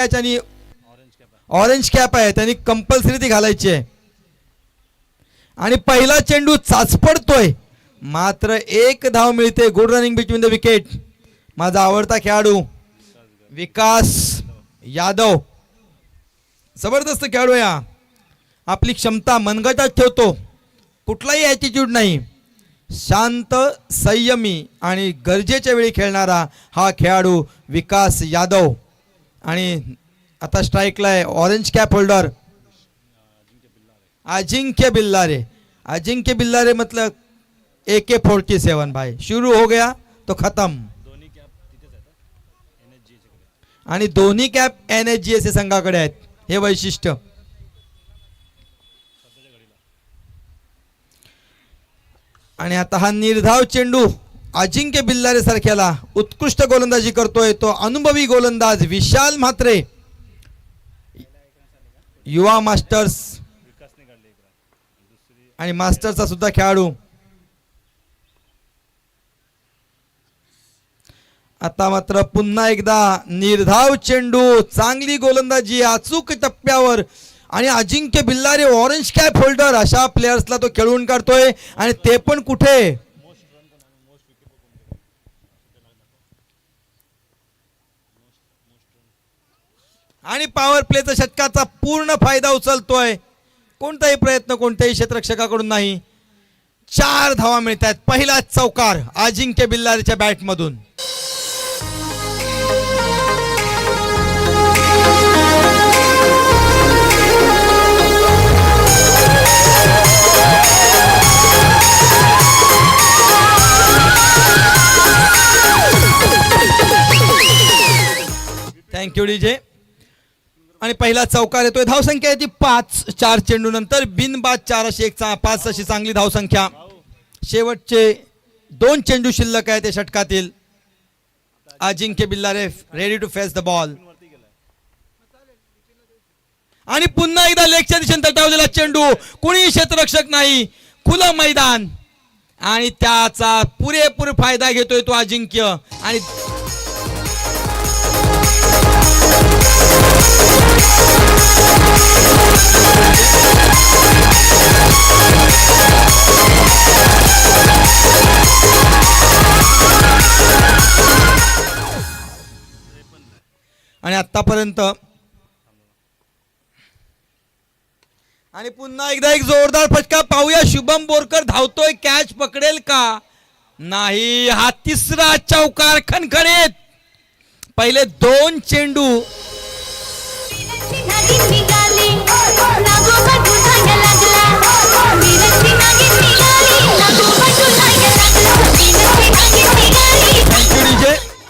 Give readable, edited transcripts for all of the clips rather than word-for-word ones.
आणि orange cap आहे त्यांनी कंपल्सरी ती घालायची आहे. आणि पहिला चेंडू चाचपडतोय मात्र एक धाव मिळते. Good running between the wicket. माझा आवडता खेळाडू विकास यादव जबरदस्त खेळाडू आहे. आपली क्षमता मनगटात ठेवतो, कुठलाही ॲटिट्यूड नाही, शांत संयमी आणि गरजेच्या वेळी खेळणारा हा खेळाडू विकास यादव. आणि आता स्ट्राइकला आहे ऑरेंज कॅप होल्डर अजिंक्य बिल्लारे. अजिंक्य बिल्लारे मतलब AK-47 भाई, शुरू हो गया तो खत्म. आणि दोन्ही कॅप NSGS संघाकडे आहेत, हे वैशिष्ट्य. आणि आता हा निर्धाव चेंडू अजिंक्य बिल्लारे सारख्याला उत्कृष्ट गोलंदाजी करतोय तो अनुभवी गोलंदाज विशाल म्हात्रे, युवा मास्टर्स आणि मास्टरचा सुद्धा खेळाडू. आता मात्र पुन्हा एकदा निर्धाव चेंडू, चांगली गोलंदाजी अचूक टप्प्यावर. आणि अजिंक्य बिल्लारे ऑरेंज कॅप होल्डर अशा प्लेयर्सला तो खेळवून काढतोय आणि ते पण कुठे. आणि पॉवर प्लेचा षटकाचा पूर्ण फायदा उचलतोय. कोणताही प्रयत्न कोणत्याही क्षेत्ररक्षकाकडून नाही. 4 धावा मिळतात. पहिलाच चौकार अजिंक्य बिल्लारेच्या बॅटमधून. Thank you DJ. आणि पहिला चौकार येतोय. धावसंख्या येते 5. 4 चेंडू नंतर बिनबाद 4 अशी 5 अशी चांगली धावसंख्या. शेवटचे 2 चेंडू शिल्लक आहे ते षटकातील. Ajinkya Billare ready to face the ball. आणि पुन्हा एकदा लेगच्या दिशेने तटावलेला चेंडू, कुणी क्षेत्ररक्षक नाही, खुलं मैदान आणि त्याचा पुरेपूर फायदा घेतोय तो अजिंक्य. आणि आतापर्यंत आणि पुन्हा एकदा एक जोरदार फटका पाहूया. शुभम बोरकर धावतोय, कॅच पकडेल का नाही. हा तिसरा चौकार खणखणीत. पहिले 2 चेंडू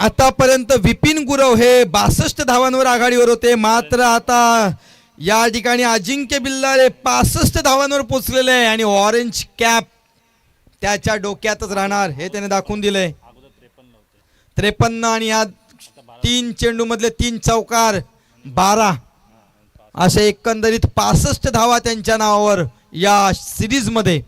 आतापर्यंत विपिन गुरव हे 62 धावांवर आघाडीवर होते. मात्र आता या ठिकाणी अजिंक्य बिल्लारे 65 धावांवर पोहोचलेले आहे. आणि ऑरेंज कॅप त्याच्या डोक्यातच राहणार हे त्याने दाखवून दिले. 53 आणि या 3 चेंडू मधले 3 चौकार 12 असे एकंदरीत 65 धावा त्यांच्या नावावर या सिरीज मध्ये.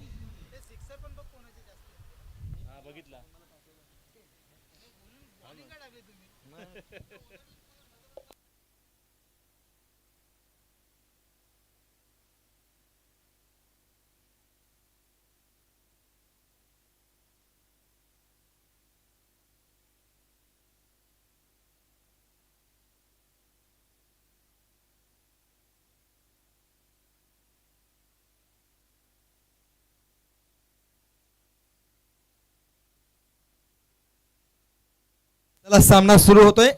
सामना सुरू होतोय.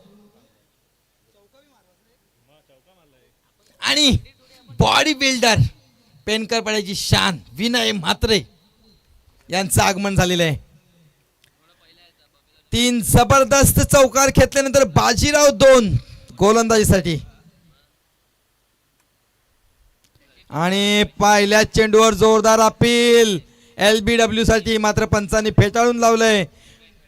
आणि बॉडी बिल्डर पेनकर पाड्याची शान विनय म्हात्रे यांचं आगमन झालेलं आहे. 3 जबरदस्त चौकार घेतल्यानंतर बाजीराव 2 गोलंदाजीसाठी. आणि पहिल्या चेंडूवर जोरदार अपील LBW साठी, मात्र पंचांनी फेटाळून लावलंय.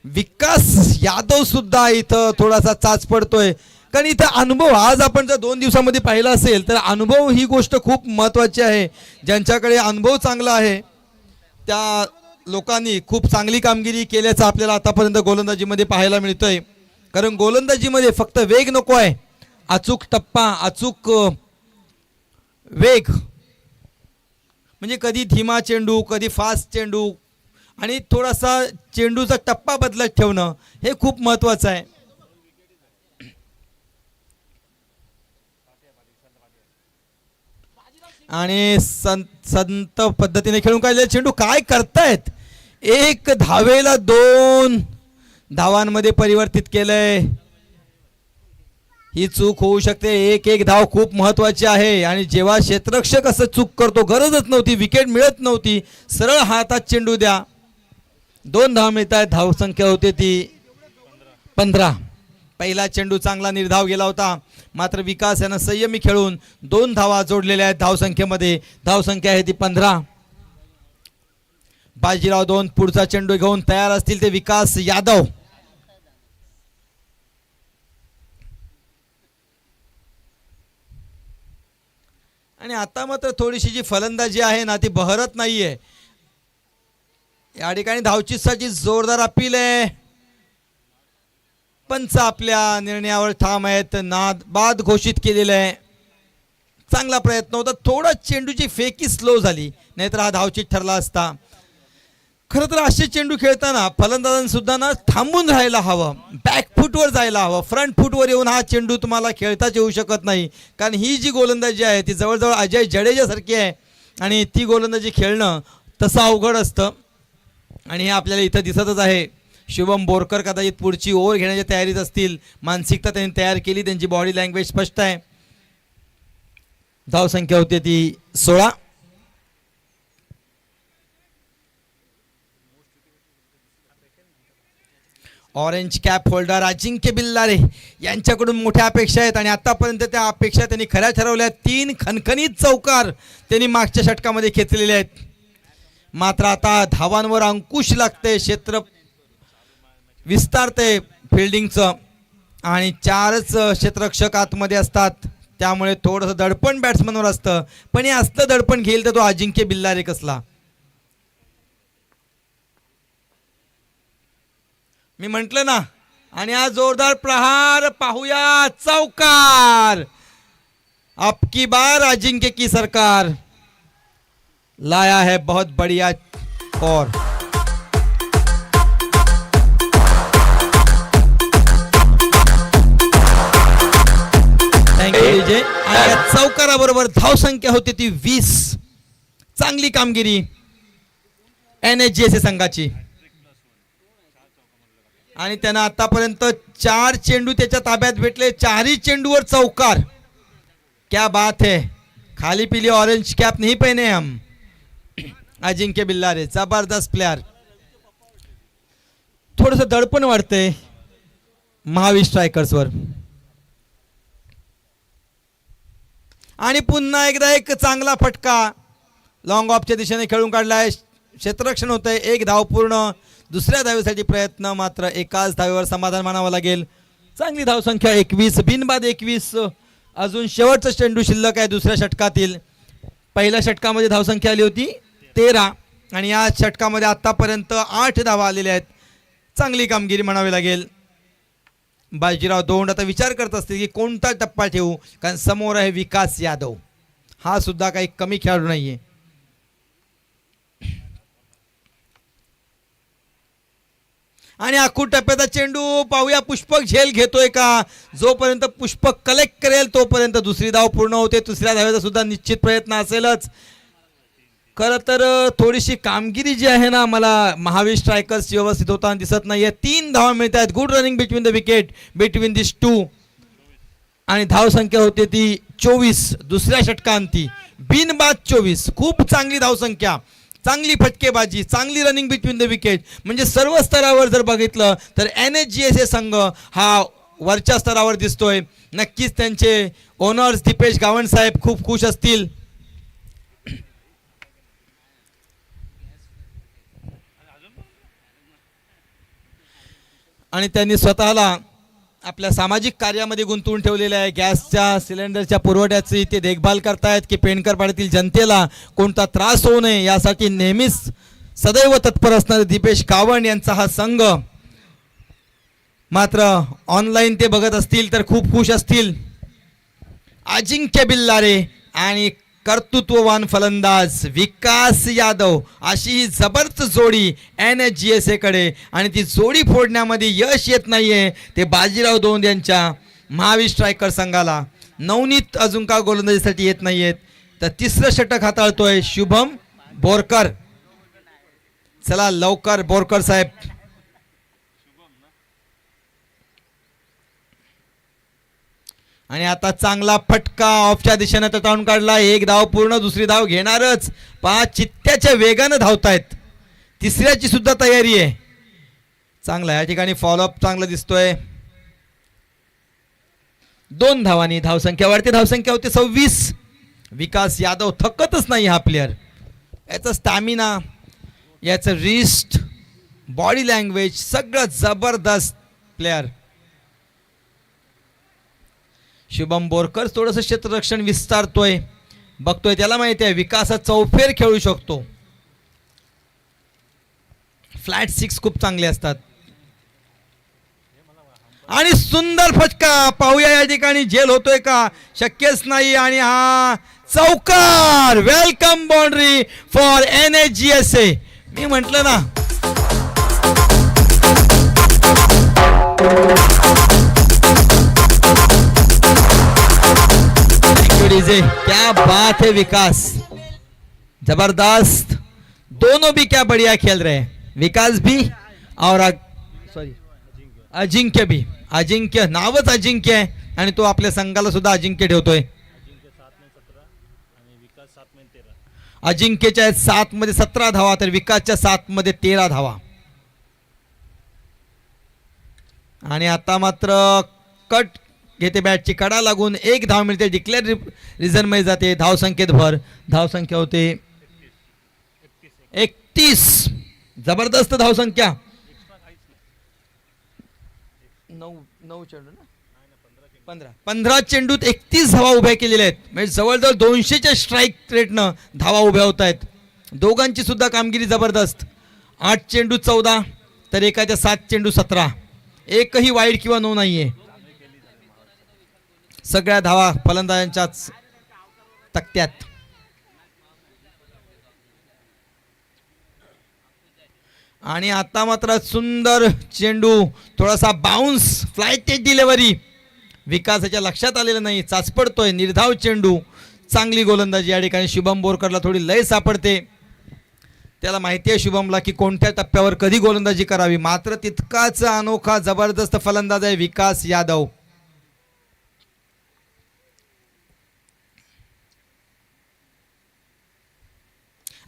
विकास यादव सुद्धा इथं थोडासा चाच पडतोय. कारण इथं अनुभव, आज आपण जर 2 दिवसामध्ये पाहिला असेल तर अनुभव ही गोष्ट खूप महत्त्वाची आहे. ज्यांच्याकडे अनुभव चांगला आहे त्या लोकांनी खूप चांगली कामगिरी केल्याचं आपल्याला आतापर्यंत गोलंदाजीमध्ये पाहायला मिळतंय. कारण गोलंदाजीमध्ये फक्त वेग नको आहे, अचूक टप्पा, अचूक वेग, म्हणजे कधी धीमा चेंडू, कधी फास्ट चेंडू आणि थोडासा चेंडूचा टप्पा बदलत ठेवणं हे खूप महत्त्वाचं आहे. आणि संत पद्धतीने खेळून काढलेले चेंडू काय करतायत, एक धावेला 2 धावांमध्ये परिवर्तित केलंय. ही चूक होऊ शकते. एक धाव खूप महत्वाची आहे. आणि जेव्हा क्षेत्ररक्षक असं चूक करतो, गरजच नव्हती, विकेट मिळत नव्हती, सरळ हातात चेंडू द्या, 2 धाव मिळत आहेत. धावसंख्या होते ती 15. पहिला चेंडू चांगला निर्धाव गेला होता, मात्र विकास यानं संयमी खेळून 2 धावा जोडलेल्या आहेत धावसंख्येमध्ये. धावसंख्या आहे ती 15. बाजीराव 2 पुढचा चेंडू घेऊन तयार असतील ते विकास यादव. आणि आता मात्र थोडीशी जी फलंदाजी आहे ना ती बहरत नाहीये. या ठिकाणी धावचीसाठी जोरदार अपील आहे. पंच आपल्या निर्णयावर ठाम आहेत. बाद घोषित केलेलं आहे. चांगला प्रयत्न होता, थोडा चेंडूची फेकी स्लो झाली, नाहीतर हा धावचीत ठरला असता. खरं तर असे चेंडू खेळताना फलंदाजांसुद्धा ना थांबून राहायला हवं, बॅक फूटवर जायला हवं. फ्रंट फूटवर येऊन हा चेंडू तुम्हाला खेळताच येऊ शकत नाही, कारण ही जी गोलंदाजी आहे ती जवळजवळ अजय जडेजासारखी आहे आणि ती गोलंदाजी खेळणं तसं अवघड असतं. आणि हे आपल्याला इथं दिसतच आहे. शुभम बोरकर कदाचित पुढची ओव्हर घेण्याच्या तयारीत असतील. मानसिकता त्यांनी तयार केली, त्यांची बॉडी लँग्वेज स्पष्ट आहे. धावसंख्या होती ती 16. ऑरेंज कॅप होल्डर अजिंक्य बिल्लारे यांच्याकडून मोठ्या अपेक्षा आहेत आणि आतापर्यंत त्या अपेक्षा त्यांनी खऱ्या ठरवल्या. 3 खणखणीत चौकार त्यांनी मागच्या षटकामध्ये खेचलेले आहेत. मात्र आता धावांवर अंकुश लागते, क्षेत्र विस्तारते फिल्डिंगचं आणि 4च क्षेत्ररक्षक आतमध्ये असतात, त्यामुळे थोडंसं दडपण बॅट्समनवर असतं. पण हे असलं दडपण घेईल तर तो अजिंक्य बिल्लारे कसला. मी म्हटलं ना. आणि हा जोरदार प्रहार पाहूया, चौकार. आपकी बार अजिंक्य की सरकार लाया है बहुत बढ़िया. और थँक्यू विजय. आणि या चौकाराबरोबर धावसंख्या होती ती 20. चांगली कामगिरी NSGSA संघाची. आणि त्यांना आतापर्यंत 4 चेंडू त्याच्या ताब्यात भेटले, 4ही चेंडूवर चौकार. क्या बात है. खाली पीली ऑरेंज कैप नहीं पहने हम. अजिंक्य बिल्लारे जबरदस्त प्लेयर. थोडस दडपण वाढतंय महावीर स्ट्रायकर्सवर. आणि पुन्हा एकदा एक चांगला फटका लॉंग ऑफच्या दिशेने खेळून काढलाय. क्षेत्ररक्षण होतंय. 1 धाव पूर्ण. दुसऱ्या धावेसाठी प्रयत्न, मात्र एकाच धावेवर समाधान मानावं लागेल. चांगली धावसंख्या 21, बिनबाद 21. अजून शेवटचा चेंडू शिल्लक आहे दुसऱ्या षटकातील. पहिल्या षटकामध्ये धावसंख्या आली होती 13 आणि या षटकामध्ये आतापर्यंत 8 धावा आलेल्या आहेत. चांगली कामगिरी म्हणावी लागेल. बाजीराव दोंड आता विचार करत असतील की कोणता टप्पा ठेवू, कारण समोर आहे विकास यादव. हा सुद्धा काही कमी खेळाडू नाहीये. आणि आखूड टप्प्याचा चेंडू पाहूया, पुष्पक झेल घेतोय का. जोपर्यंत पुष्पक कलेक्ट करेल तोपर्यंत दुसरी धाव पूर्ण होते. तिसऱ्या धावेचा सुद्धा निश्चित प्रयत्न असेलच. खरं तर थोडीशी कामगिरी जी आहे ना, मला महावीर स्ट्रायकर्स व्यवस्थित होताना दिसत नाहीये. 3 धावा मिळत आहेत. Good running between the wicket between this 2. आणि धावसंख्या होते ती 24 दुसऱ्या षटकांती. बिनबाद 24. खूप चांगली धावसंख्या, चांगली फटकेबाजी, चांगली रनिंग बिटवीन द विकेट. म्हणजे सर्व स्तरावर जर बघितलं तर NSGSA संघ हा वरच्या स्तरावर दिसतोय. नक्कीच त्यांचे ओनर्स दीपेश गावंड साहेब खूप खुश असतील. आणि त्यांनी स्वतःला आपल्या सामाजिक कार्यामध्ये गुंतवून ठेवलेलं आहे. गॅसच्या सिलेंडरच्या पुरवठ्याची ते देखभाल करतायत की पेणकरपाड्यातील जनतेला कोणता त्रास होऊ नये यासाठी नेहमीच सदैव तत्पर असणारे दीपेश गावंड यांचा हा संघ मात्र ऑनलाईन ते बघत असतील तर खूप खुश असतील. अजिंक्य बिल्लारे आणि कर्तृत्ववान फलंदाज विकास यादव, अशी ही जबरदस्त जोडी NSGSA कडे. आणि ती जोडी फोडण्यामध्ये यश येत नाहीये ते बाजीराव दोंद यांच्या महावीर स्ट्रायकर संघाला. नवनीत अजून का गोलंदाजीसाठी येत नाहीयेत. तर तिसरं षटक हाताळतोय शुभम बोरकर. चला लवकर बोरकर साहेब. आणि आता चांगला फटका ऑफच्या दिशेने तटावून काढला. एक धाव पूर्ण, दुसरी धाव घेणारच. 5 चित्त्याच्या वेगानं धावतायत. तिसऱ्याची सुद्धा तयारी आहे. चांगला या ठिकाणी फॉलोअप चांगला दिसतोय. 2 धावांनी धावसंख्या वाढते. धावसंख्या होते 26. विकास यादव थकतच नाही हा प्लेअर. याचा स्टॅमिना, याचं रिस्ट, बॉडी लँग्वेज सगळं जबरदस्त प्लेअर. शुभम बोरकर थोडंसं क्षेत्ररक्षण विस्तारतोय, बघतोय. त्याला माहिती आहे विकासा चौफेर खेळू शकतो. फ्लॅट 6 खूप चांगले असतात. आणि सुंदर फटका पाहूया या ठिकाणी झेल होतोय का, शक्यच नाही. आणि हा चौकार. Welcome boundary for NSGSA. मी म्हटलं ना डीजे, क्या बात है विकास, जबरदस्त. दोनों भी क्या बढ़िया खेल रहे हैं, विकास भी और अजिंक्य भी. अजिंक्य नावच अजिंक्य आहे आणि तो आपल्या संघाला सुद्धा अजिंक्य ठेवतोय. अजिंक्यच्या 7 मध्ये 17 धावा तर विकासच्या 7 मध्ये 13 धावा. आणि आता मात्र कट घेते, बॅटची कडा लागून 1 धाव मिळते. डिक्लेअर रिझन मध्ये जाते. धावसंख्येत भर. धावसंख्या होते 31. जबरदस्त धावसंख्या. 15 चेंडूत 31 धावा उभ्या केलेल्या आहेत. म्हणजे जवळजवळ 200च्या स्ट्राईक रेटनं धावा उभ्या होत आहेत. दोघांची सुद्धा कामगिरी जबरदस्त. 8 चेंडू 14 तर एकाच्या 7 चेंडू 17. एकही वाईड किंवा नो नाहीये. सगळ्या धावा फलंदाजांच्याच तक्त्यात. आणि आता मात्र सुंदर चेंडू, थोडासा बाउन्स, फ्लायटेड डिलिव्हरी. विकासाच्या लक्षात आलेलं नाही. चाचपडतोय निर्धाव चेंडू. चांगली गोलंदाजी या ठिकाणी. शुभम बोरकरला थोडी लय सापडते. त्याला माहिती आहे शुभमला की कोणत्या टप्प्यावर कधी गोलंदाजी करावी. मात्र तितकाच अनोखा जबरदस्त फलंदाज आहे विकास Yadav.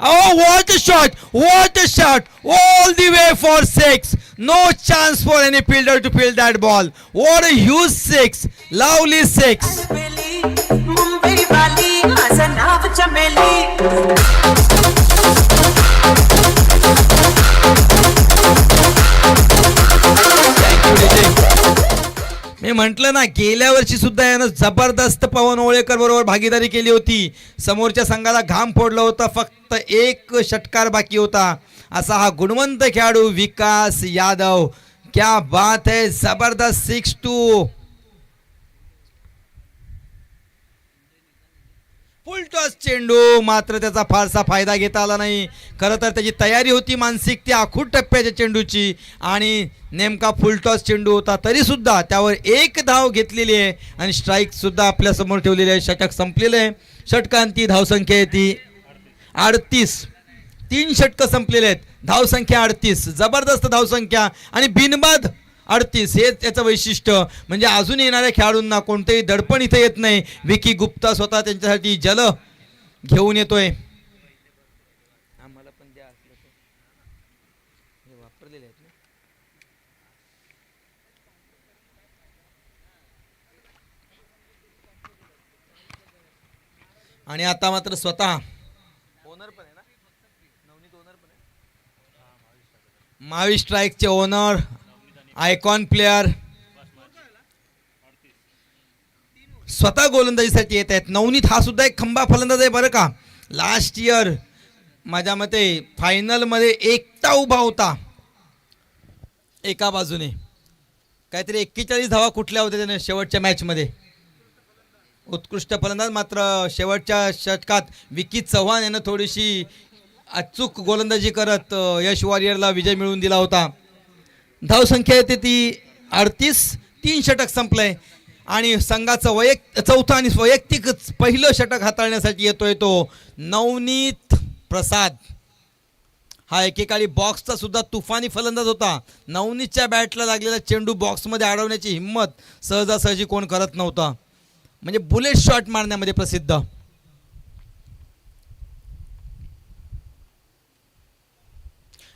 Oh, what a shot! What a shot! All the way for 6. No chance for any fielder to field that ball. What a huge 6! Lovely 6. Mumbai wali माझं नाव चमेली. मी म्हटलं ना गेल्या वर्षी सुद्धा यानं जबरदस्त पवन ओळेकर बरोबर भागीदारी केली होती. समोरच्या संघाला घाम फोडला होता. फक्त 1 षटकार बाकी होता. असा हा गुणवंत खेळाडू विकास यादव. क्या बात है, जबरदस्त 6-2. फुल टॉस चेंडू. मात्र त्याचा फारसा फायदा घेता आला नाही. खरं तर त्याची तयारी होती मानसिक त्या आखूड टप्प्याच्या चेंडूची आणि नेमका फुल टॉस चेंडू होता. तरी सुद्धा त्यावर 1 धाव घेतलेली आहे आणि स्ट्राईक सुद्धा आपल्या समोर ठेवलेली आहे. षटक संपलेलं आहे. षटकांती धावसंख्या आहे ती 38. 3 षटकं संपलेले आहेत. धावसंख्या 38. जबरदस्त धावसंख्या आणि बिनबाद 38. हे त्याचं वैशिष्ट्य. म्हणजे अजून येणाऱ्या खेळाडूंना कोणतेही दडपण इथे येत नाही. विकी गुप्ता स्वतः त्यांच्यासाठी जल घेऊन येतोय. आम्हाला पण द्या असलं हे वापरलेले आहेत ना. आणि आता मात्र स्वतः ओनर पण आहे ना, नवनीत ओनर पण आहे. महावीर स्ट्राईकचे ओनर, आयकॉन प्लेयर स्वतः गोलंदाजीसाठी येत आहेत. नवनीत हा सुद्धा एक खंबा फलंदाज आहे बरं का. लास्ट इयर माझ्या मते फायनलमध्ये एकटा उभा होता. एका बाजूने काहीतरी 41 धावा कुठल्या होत्या त्याने शेवटच्या मॅचमध्ये. उत्कृष्ट फलंदाज. मात्र शेवटच्या षटकात विकी चव्हाण यानं थोडीशी अचूक गोलंदाजी करत यश वॉरियरला विजय मिळवून दिला होता. धावसंख्या येते ती 38. 3 षटक संपलंय आणि संघाचं चौथं आणि वैयक्तिक पहिलं षटक हाताळण्यासाठी येतोय तो नवनीत प्रसाद. हा एकेकाळी बॉक्सचा सुद्धा तुफानी फलंदाज होता. नवनीतच्या बॅटला लागलेला चेंडू बॉक्समध्ये अडवण्याची हिंमत सहजासहजी कोण करत नव्हता. म्हणजे बुलेट शॉट मारण्यामध्ये प्रसिद्ध.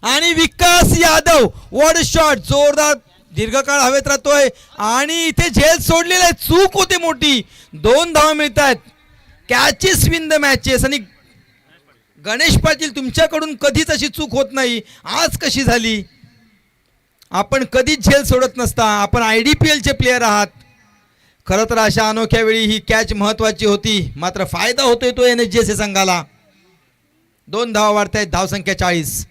आणि विकास यादव वॉट शॉट, जोरदार दीर्घकाळ हवेत राहतोय आणि इथे झेल सोडलेला आहे. चूक होते मोठी. 2 धावा मिळत आहेत. Catches win the matches. आणि गणेश पाटील तुमच्याकडून कधीच अशी चूक होत नाही. आज कशी झाली? आपण कधीच झेल सोडत नसता. आपण IDPL चे प्लेयर आहात. खरं तर अशा अनोख्या वेळी ही कॅच महत्वाची होती. मात्र फायदा होतोय तो NSGS संघाला. 2 धावा वाढत आहेत. धावसंख्या 40.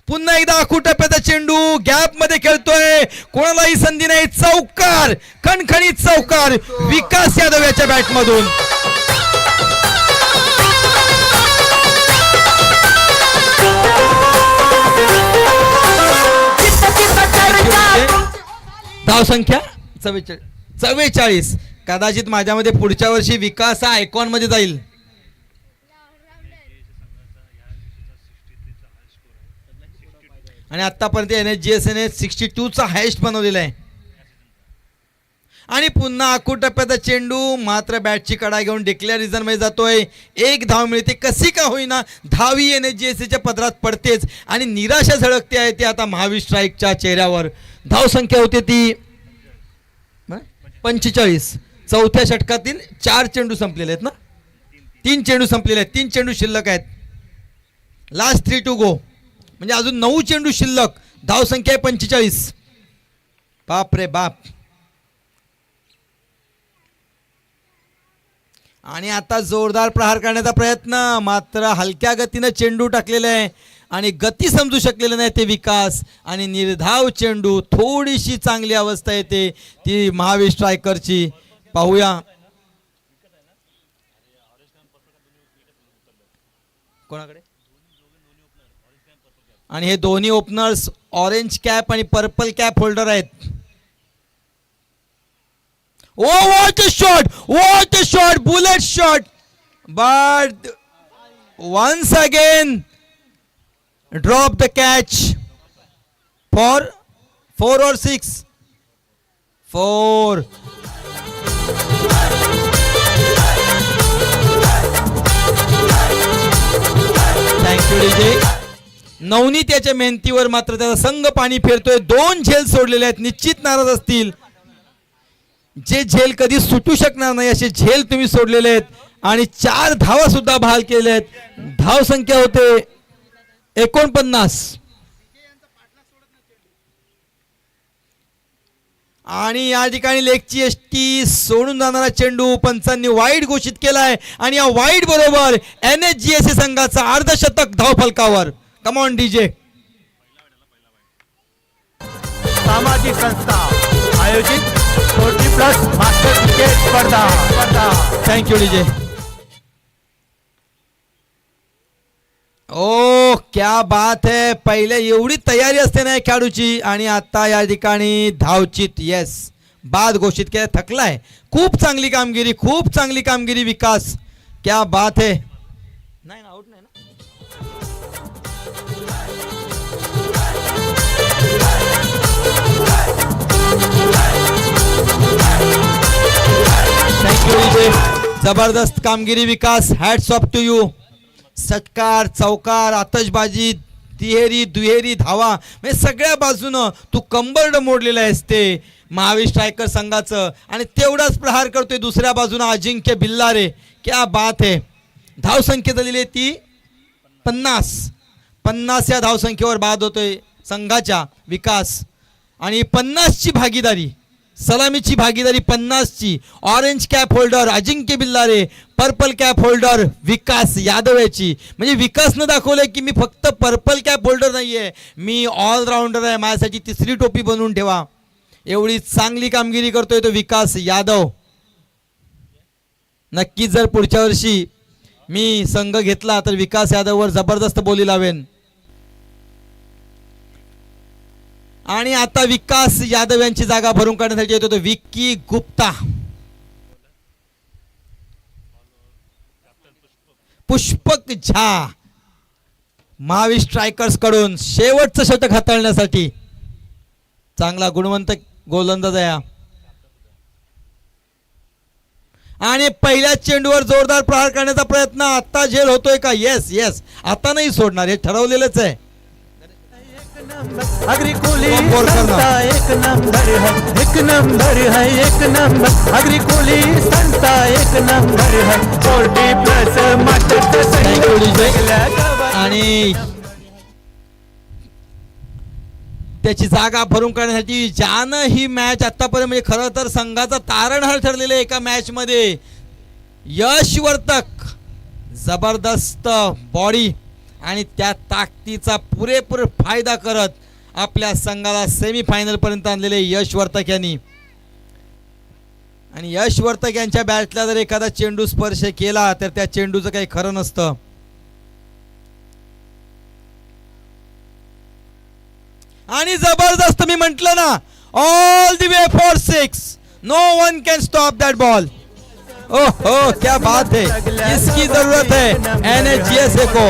पुन्हा एकदा आखूटप्प्याचा चेंडू गॅप मध्ये खेळतोय. कोणालाही संधी नाही. चौकार, खणखणीत चौकार विकास यादव याच्या बॅटमधून. धावसंख्या 44. कदाचित माझ्यामध्ये पुढच्या वर्षी विकास हा आयकॉन मध्ये जाईल. आणि आतापर्यंत NSGS ने 62चा हायेस्ट बनवलेला आहे. आणि पुन्हा आखूट टप्प्याचा चेंडू मात्र बॅटची कडा घेऊन डिक्लेअर रिझन मध्ये जातोय. 1 धाव मिळते. कशी का होईना धावी NSGSच्या पदरात पडतेच आणि निराशा झळकते आहे ती आता महावीर स्ट्राईकच्या चेहऱ्यावर. धावसंख्या होते ती 45. चौथ्या षटकातील 4 चेंडू संपलेले आहेत ना. 3 चेंडू संपलेले आहेत. 3 चेंडू शिल्लक आहेत. Last 3 to go. म्हणजे अजून 9 चेंडू शिल्लक. धावसंख्या आहे 45. बाप रे बाप. आणि आता जोरदार प्रहार करण्याचा प्रयत्न. मात्र हलक्या गतीनं चेंडू टाकलेला आहे आणि गती समजू शकलेले नाही ते विकास. आणि निर्धाव चेंडू. थोडीशी चांगली अवस्था येते ती महावीर स्ट्रायकरची. पाहूया कोणाकडे. आणि हे दोन्ही ओपनर्स ऑरेंज कॅप आणि पर्पल कॅप होल्डर आहेत. Oh what a shot, what a shot, bullet shot. But once again drop the catch for 4 or 6. 4. Thank you DJ. Navneet याच्या मेहनतीवर मात्र त्याचा संघ पाणी फेरतोय. 2 झेल सोडलेले आहेत. निश्चित नाराज असतील. जे झेल कधी सुटू शकणार नाही असे झेल तुम्ही सोडलेले आहेत. आणि 4 धावा सुद्धा बहाल केल्या आहेत. धाव संख्या होते 49. आणि या ठिकाणी लेगची एसटी सोडून जाणारा चेंडू पंचांनी वाईड घोषित केलाय. आणि या वाईड बरोबर NSGS संघाचा अर्धशतक धाव फलकावर. Come on DJ. सामाजिक संस्था आयोजित 40+ मास्टर क्रिकेट स्पर्धा. Thank you DJ. ओ क्या बात है. पहिले एवढी तयारी असते ना खेळाडूची आणि आता या ठिकाणी धावचित. येस, बाद घोषित केला. थकलाय. खूप चांगली कामगिरी, खूप चांगली कामगिरी विकास. क्या बात है. नाही ना, आउट नाही ना. थँक्यू. जबरदस्त कामगिरी Vikas. Hats off to you. षटकार, चौकार, आतषबाजी, तिहेरी दुहेरी धावा म्हणजे सगळ्या बाजूनं तू कंबरड मोडलेलं आहेस ते महावीर स्ट्रायकर संघाचं. आणि तेवढाच प्रहार करतोय दुसऱ्या बाजूनं अजिंक्य बिल्लारे. क्या बात है. धावसंख्या झालेली आहे ती 50 या धावसंख्येवर बाद होतोय संघाच्या विकास. आणि 50ची भागीदारी, सलामीची भागीदारी 50ची ऑरेंज कॅप होल्डर अजिंक्य बिल्लारे, पर्पल कॅप होल्डर विकास यादव याची. म्हणजे विकासनं दाखवलंय की मी फक्त पर्पल कॅप होल्डर नाहीये, मी ऑलराऊंडर आहे. माझ्यासाठी 3री टोपी बनवून ठेवा. एवढी चांगली कामगिरी करतोय तो विकास यादव. नक्कीच जर पुढच्या वर्षी मी संघ घेतला तर विकास यादववर जबरदस्त बोली लावेन. आणि आता विकास यादव यांची जागा भरून काढण्यासाठी येतो तो विक्की गुप्ता. पुष्पक झा महावीर स्ट्रायकर्स कडून शेवटचं षटक हाताळण्यासाठी चांगला गुणवंत गोलंदाज आहे. आणि पहिल्या चेंडूवर जोरदार प्रहार करण्याचा प्रयत्न. आता झेल होतोय का? येस येस, आता नाही सोडणार, हे ठरवलेलंच आहे. अग्रिकोली संस्था एक नंबर है, एक नंबर है, एक नंबर. अग्रिकोली संस्था एक नंबर है. 40+ मास्टर. आणि त्याची जागा भरून काढण्यासाठी ज्यानं ही मॅच आतापर्यंत म्हणजे खरं तर संघाचा तारणहार ठरलेला एका मॅच मध्ये यश वर्तक जबरदस्त बॉडी आणि त्या ताकदीचा पुरेपूर फायदा करत आपल्या संघाला सेमीफायनल पर्यंत आणलेले यश वर्तक यांनी. आणि यश वर्तक यांच्या बॅटला जर एखादा चेंडू स्पर्श केला तर त्या चेंडूचं काही खरं नसतं. आणि जबरदस्त मी म्हंटल ना, all the way for 6, no one can stop that ball. ओहो क्या बात है, इसकी जरूरत है NHGSA को.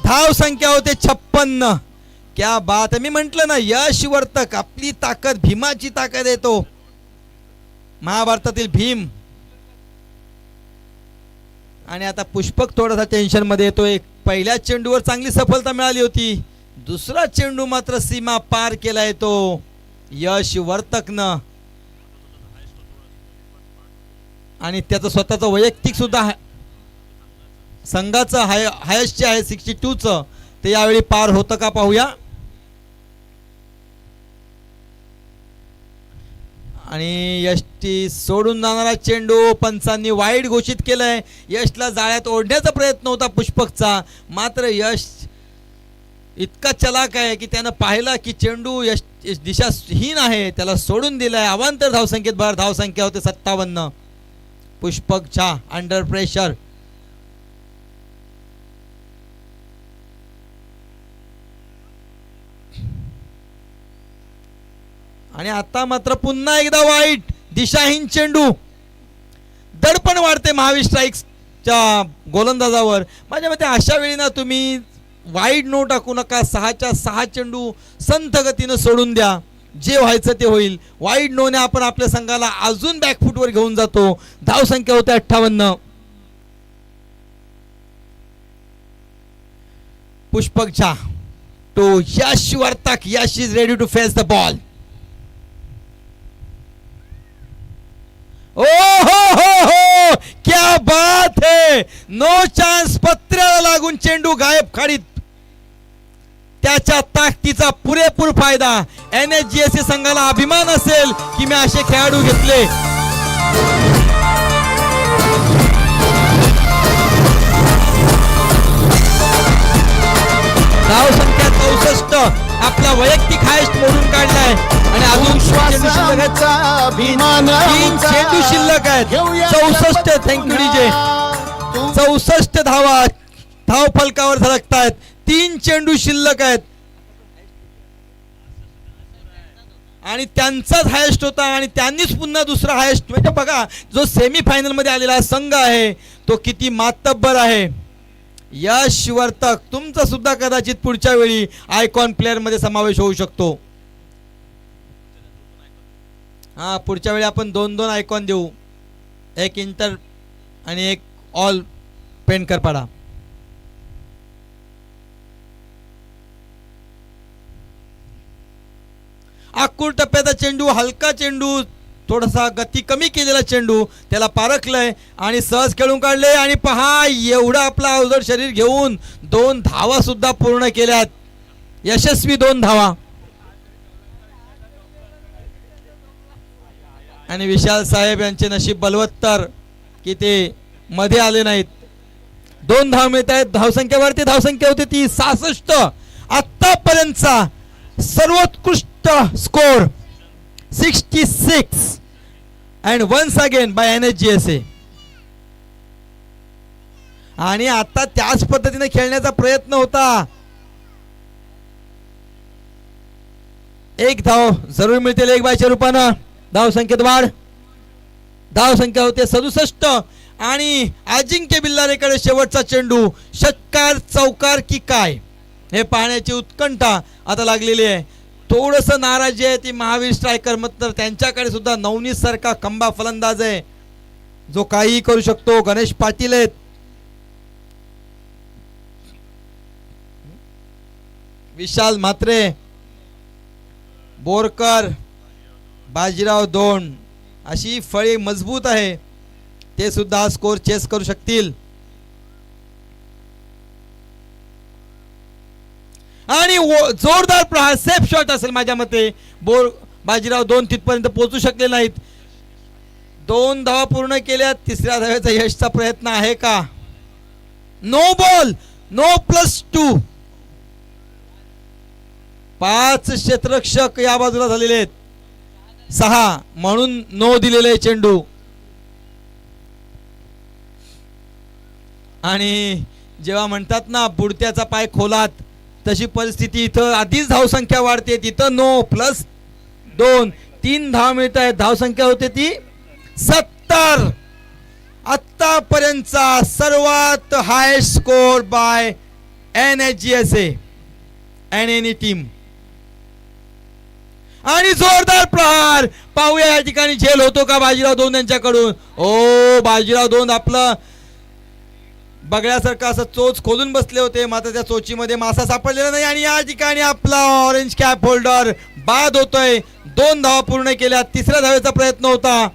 धाव संख्या होते 56. क्या बात है. मी म्हंटल ना, यश वर्तक आपली ताकद, भीमाची ताकद आहे तो, महाभारतातील भीम. आणि आता पुष्पक थोडासा टेन्शन मध्ये येतोय. पहिल्या चेंडूवर चांगली सफलता मिळाली होती, दुसरा चेंडू मात्र सीमा पार केलाय तो यश वर्तकनं. आणि त्याचं स्वतःचं वैयक्तिक सुद्धा संघाचं हायेस्ट आहे 62चं, ते यावेळी पार होतं का पाहूया. आणि यशटी सोडून जाणारा चेंडू पंचांनी वाईड घोषित केलाय. यशला जाळ्यात ओढण्याचा प्रयत्न होता पुष्पकचा, मात्र यश इतका चलाक आहे की त्यानं पाहिलं की चेंडू यश दिशाहीन आहे, त्याला सोडून दिलाय. अवांतर धावसंख्येत भर, धावसंख्या होते 57. पुष्पकच्या अंडर प्रेशर. आणि आता मात्र पुन्हा एकदा वाईट दिशाहीन चेंडू. दडपण वाढते महावीर स्ट्राईक्सच्या गोलंदाजावर. माझ्या मते अशा वेळी ना तुम्ही वाईड नो टाकू नका, 6च्या 6 चेंडू संथ गतीनं सोडून द्या, जे व्हायचं ते होईल. वाईड नोने आपण आपल्या संघाला अजून बॅकफुटवर घेऊन जातो. धावसंख्या होते 58. Pushpak Jha to Yash Vartak. Yash is ready to face the ball. ओ हो क्या बात है, नो चान्स. पत्र्याला लागून चेंडू गायब खाडीत. त्याच्या ताकदीचा पुरेपूर फायदा. NHGSA संघाला अभिमान असेल की मी असे खेळाडू घेतले. धाव संख्या 64, आपला वैयक्तिक हायस्ट मोडून काढलाय. आणि अजून 3 चेंडू शिल्लक आहेत. 64. Thank you DJ. 64 धावा धाव फलकावर झळकतायत. 3 चेंडू शिल्लक आहेत. आणि त्यांचाच हायेस्ट होता आणि त्यांनीच पुन्हा दुसरा हायेस्ट. म्हणजे बघा, जो सेमीफायनल मध्ये आलेला संघ आहे तो किती मातब्बर आहे. यश वर्तक, तुमचा सुद्धा कदाचित पुढच्या वेळी आयकॉन प्लेअर मध्ये समावेश होऊ शकतो. हा, पुढच्या वेळी आपण 2-2 आयकॉन देऊ, एक इंटर आणि एक ऑल पेंटकर पाडा. आकुर टप्प्याचा चेंडू, हलका चेंडू, थोडासा गती कमी केलेला चेंडू, त्याला पारखलंय आणि सहज खेळून काढले. आणि पहा, एवढा आपला अवजड शरीर घेऊन 2 धावा सुद्धा पूर्ण केल्यात. यशस्वी 2 धावा. आणि विशाल साहेब यांचे नशीब बलवत्तर की ते मध्ये आले नाहीत. 2 धाव मिळत आहेत. धावसंख्येवरती धावसंख्या होती ती 66. आतापर्यंतचा सर्वोत्कृष्ट score 66 and once again by NSGSA. आणि आता त्याच पद्धतीने खेळण्याचा प्रयत्न होता. एक धाव जरूर मिळतील एक बायच्या रूपानं. धावसंख्येत वाढ. धावसंख्या होते 67 आणि अजिंक्य बिल्लारेकडे शेवटचा चेंडू. षटकार चौकार की काय हे पाहण्याची उत्कंठा आता लागलेली आहे. थोडस नाराजी आहे ती महावीर स्ट्रायकर मात्र त्यांच्याकडे सुद्धा नवनीत सारखा खंबा फलंदाज आहे जो काही करू शकतो. गणेश पाटील आहेत. विशाल म्हात्रे, बोरकर, बाजीराव 2 अशी फळी मजबूत आहे. ते सुद्धा स्कोर चेस करू शकतील. आणि जोरदार प्रहार सेफ शॉट असेल माझ्या मते. बाजीराव 2 तिथपर्यंत पोहोचू शकले नाहीत. 2 धावा पूर्ण केल्या. तिसऱ्या धावेचा यशचा प्रयत्न आहे का? No ball, no +2. 5 क्षेत्ररक्षक या बाजूला झालेले आहेत. 6 म्हणून नो दिलेले चेंडू. आणि जेव्हा म्हणतात ना बुडत्याचा पाय खोलात तशी परिस्थिती इथं आधीच धावसंख्या वाढते. तिथं नो +2 3 धाव मिळत आहेत. धावसंख्या होते ती 70. आतापर्यंतचा सर्वात high score by NSGSA and any team. आणि जोरदार प्रहार पाहूया या ठिकाणी झेल होतो का बाजीराव 2 यांच्याकडून. ओ बाजीराव 2 आपलं बगड्यासारखं असं चोच खोलून बसले होते मात्र त्या चोचीमध्ये मासा सापडलेला नाही. आणि या ठिकाणी आपला ऑरेंज कॅप होल्डर बाद होतोय. 2 धावा पूर्ण केल्या. तिसऱ्या धावेचा प्रयत्न होता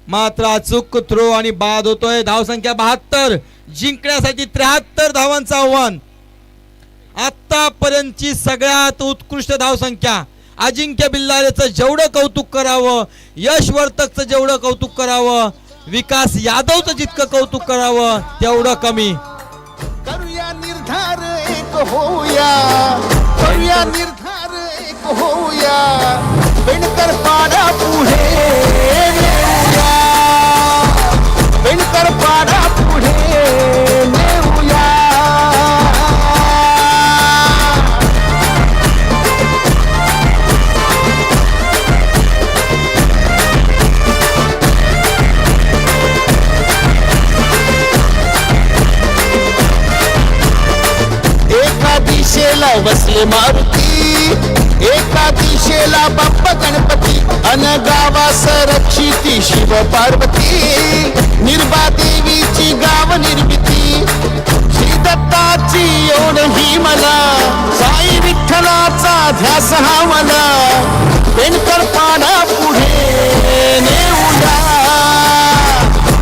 मात्र अचूक थ्रो आणि बाद होतोय. धावसंख्या 72. जिंकण्यासाठी 73 धावांचं आव्हान. आतापर्यंतची सगळ्यात उत्कृष्ट धावसंख्या. अजिंक्य बिल्लारेचं जेवढं कौतुक करावं, यश वर्तकचं जेवढं कौतुक करावं, विकास यादवचं जितकं कौतुक करावं तेवढं कमी. करूया निर्धार एक होऊया, करूया निर्धार एक होऊया, बेणकर पाडा पुढे नेऊया, बेणकर पाडा पुढे नेऊया. दिशेला बसले मारुती, एका दिशेला बाप्पा गणपती, अन गावास रक्षिती शिव पार्वती. निर्भा देवीची गाव निर्मिती, श्री दत्ताची ओढ ही मला, साई विठ्ठलाचा ध्यास हा मला. बेणकर पाडा पुढे नेऊया,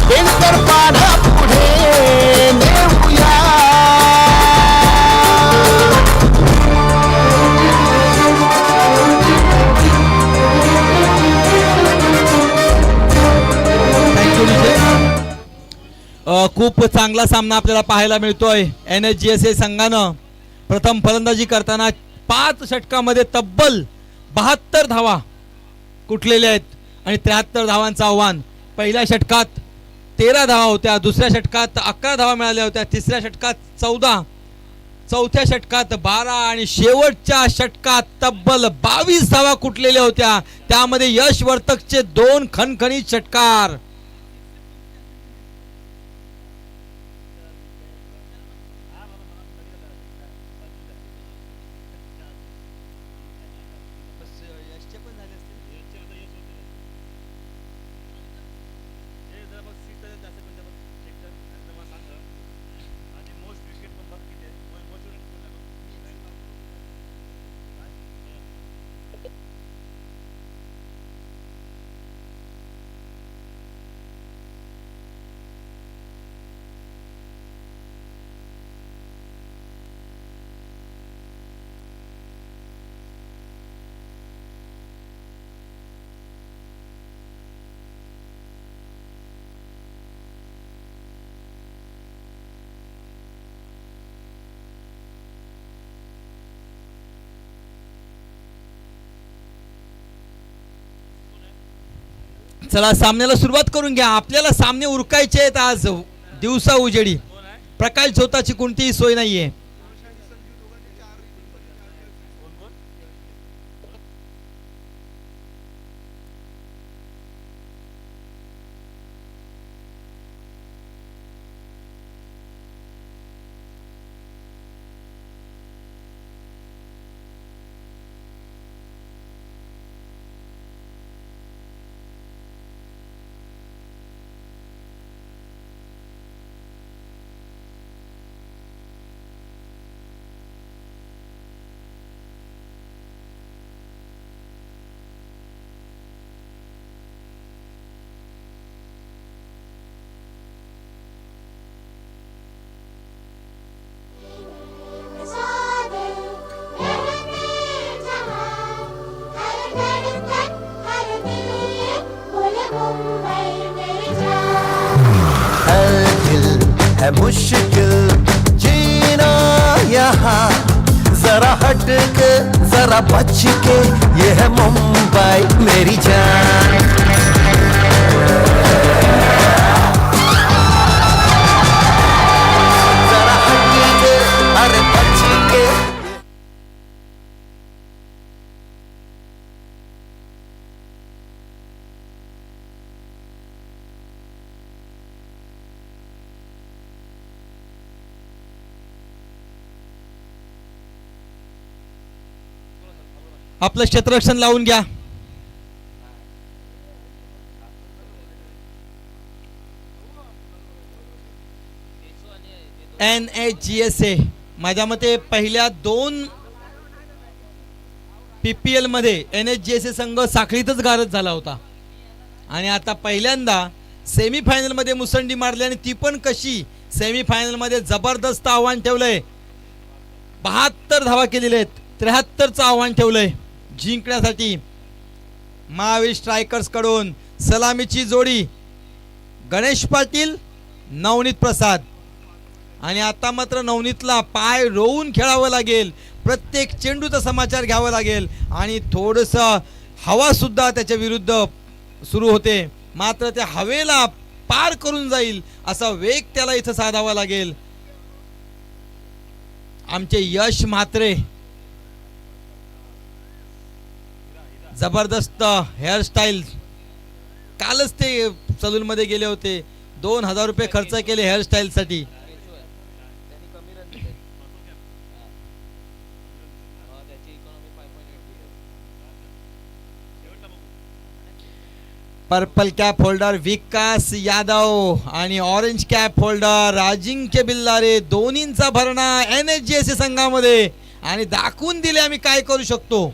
बेणकर पाडा पुढे नेऊया. खूप चांगला सामना आपल्याला पाहायला मिळतोय. NSGSA संघानं प्रथम फलंदाजी करताना 5 षटकामध्ये तब्बल 72 धावा कुठलेल्या आहेत आणि 73 धावांचं आव्हान. पहिल्या षटकात 13 धावा होत्या, दुसऱ्या षटकात 11 धावा मिळाल्या होत्या, तिसऱ्या षटकात 14, चौथ्या षटकात 12 आणि शेवटच्या षटकात तब्बल 22 धावा कुठलेल्या होत्या. त्यामध्ये यश वर्तकचे 2 खणखणीत षटकार. चला सामन्याला सुरुवात करून घ्या. आपल्याला सामने उरकायचे आहेत आज दिवसा उजेडी. प्रकाश झोताची कोणतीही सोय नाहीये. है मुश्किल जीना यहाँ, जरा हट के जरा बच के, ये है मुंबई मेरी जान. जरा हट के अरे बच के. आपलं क्षेत्ररक्षण लावून घ्या. NHGSA माझ्या मते पहिल्या 2 PPL मध्ये NHGSA संघ साखळीतच गारद झाला होता आणि आता पहिल्यांदा सेमी फायनल मध्ये मुसंडी मारली आणि ती पण कशी. सेमी फायनल मध्ये जबरदस्त आव्हान ठेवलंय. 72 धावा केलेल्या आहेत. 73चं आव्हान ठेवलंय जिंकण्यासाठी. महावीर स्ट्रायकर्स कडून सलामीची जोडी गणेश पाटील नवनीत प्रसाद. आणि आता मात्र नवनीतला पाय रोवून खेळावं लागेल. प्रत्येक चेंडूचा समाचार घ्यावा लागेल आणि थोडंसं हवा सुद्धा त्याच्या विरुद्ध सुरू होते. मात्र त्या हवेला पार करून जाईल असा वेग त्याला इथं साधावा लागेल. आमचे यश म्हात्रे जबरदस्त हेअरस्टाईल. कालच ते सलून मध्ये गेले होते. 2000 रुपये खर्च केले हेअरस्टाईल साठी. पर्पल कॅप होल्डर विकास यादव आणि ऑरेंज कॅप होल्डर अजिंक्य बिल्लारे दोन्हींचा भरणा NHGSA संघामध्ये. आणि दाखवून दिले आम्ही काय करू शकतो.